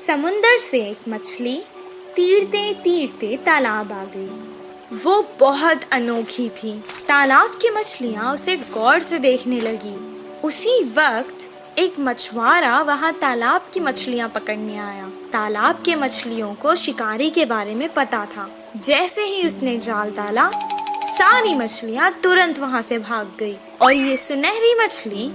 समुंदर से एक मछली तीरते तीरते तालाब आ गई। वो बहुत अनोखी थी। तालाब की मछलियाँ उसे गौर से देखने लगी। उसी वक्त एक मछुआरा वहाँ तालाब की मछलियाँ पकड़ने आया। तालाब के मछलियों को शिकारी के बारे में पता था। जैसे ही उसने जाल डाला, सारी मछलियाँ तुरंत वहाँ से भाग गई और ये सुनहरी मछली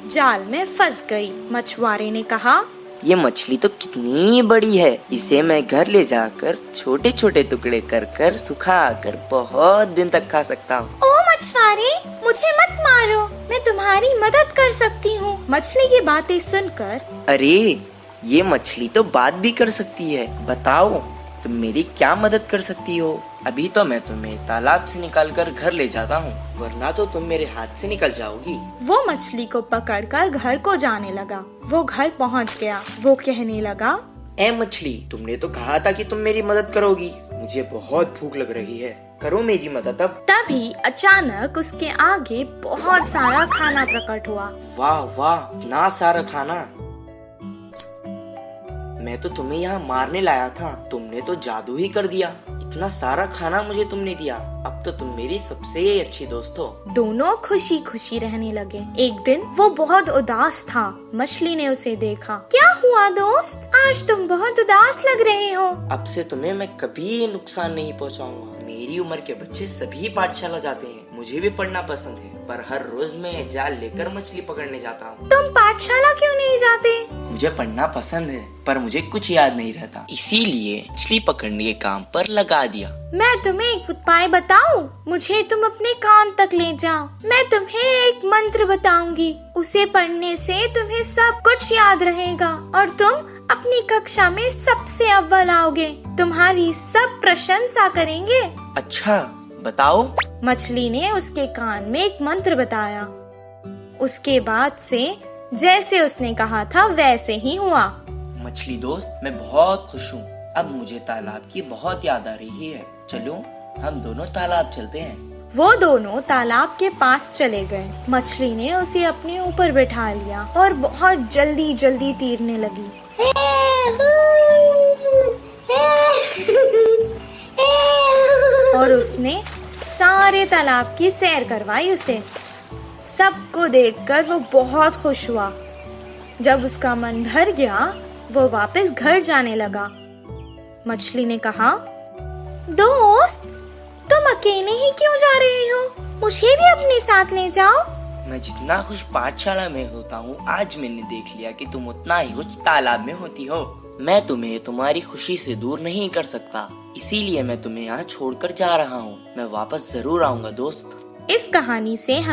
जाल में फंस गई। मछुआरे ने कहा, ये मछली तो कितनी बड़ी है, इसे मैं घर ले जाकर छोटे छोटे टुकड़े कर कर सुखा कर बहुत दिन तक खा सकता हूँ। ओ मछुआरे, मुझे मत मारो, मैं तुम्हारी मदद कर सकती हूँ। मछली की बातें सुनकर, अरे ये मछली तो बात भी कर सकती है, बताओ तुम मेरी क्या मदद कर सकती हो? अभी तो मैं तुम्हें तालाब से निकालकर घर ले जाता हूँ, वरना तो तुम मेरे हाथ से निकल जाओगी। वो मछली को पकड़कर घर को जाने लगा। वो घर पहुँच गया। वो कहने लगा, ए मछली, तुमने तो कहा था कि तुम मेरी मदद करोगी। मुझे बहुत भूख लग रही है, करो मेरी मदद अब। तभी अचानक उसके आगे बहुत सारा खाना प्रकट हुआ। वाह वाह, इतना सारा खाना! मैं तो तुम्हें यहाँ मारने लाया था, तुमने तो जादू ही कर दिया। इतना सारा खाना मुझे तुमने दिया, अब तो तुम मेरी सबसे अच्छी दोस्त हो। दोनों खुशी खुशी रहने लगे। एक दिन वो बहुत उदास था। मछली ने उसे देखा। क्या हुआ दोस्त, आज तुम बहुत उदास लग रहे हो। अब से तुम्हें मैं कभी नुकसान नहीं पहुँचाऊंगा। मेरी उम्र के बच्चे सभी पाठशाला जाते हैं, मुझे भी पढ़ना पसंद है, पर हर रोज मैं जाल लेकर मछली पकड़ने जाता हूँ। तुम पाठशाला क्यों नहीं जाते? मुझे पढ़ना पसंद है, पर मुझे कुछ याद नहीं रहता, इसीलिए मछली पकड़ने के काम पर लगा दिया। मैं तुम्हें एक उपाय बताऊं? मुझे तुम अपने कान तक ले जाओ। मैं तुम्हें एक मंत्र बताऊंगी, उसे पढ़ने से तुम्हें सब कुछ याद रहेगा और तुम अपनी कक्षा में सबसे अव्वल आओगे। तुम्हारी सब प्रशंसा करेंगे। अच्छा, बताओ। मछली ने उसके कान में एक मंत्र बताया। उसके बाद से जैसे उसने कहा था वैसे ही हुआ। मछली दोस्त, मैं बहुत खुश हूँ। अब मुझे तालाब की बहुत याद आ रही है। चलो हम दोनों तालाब चलते हैं। वो दोनों तालाब के पास चले गए। मछली ने उसे अपने ऊपर बैठा लिया और बहुत जल्दी जल्दी तैरने लगी। और उसने सारे तालाब की सैर करवाई उसे। सबको देखकर वो बहुत खुश हुआ। जब उसका मन भर गया, वो वापस घर जाने लगा। मछली ने कहा, दोस्त, तुम अकेले ही क्यों जा रहे हो? मुझे भी अपने साथ ले जाओ। मैं जितना खुश पाठशाला में होता हूँ, आज मैंने देख लिया कि तुम उतना ही खुश तालाब में होती हो। मैं तुम्हें तुम्हारी खुशी से दूर नहीं कर सकता, इसीलिए मैं तुम्हें यहाँ छोड़कर जा रहा हूँ। मैं वापस जरूर आऊँगा दोस्त। इस कहानी से हमें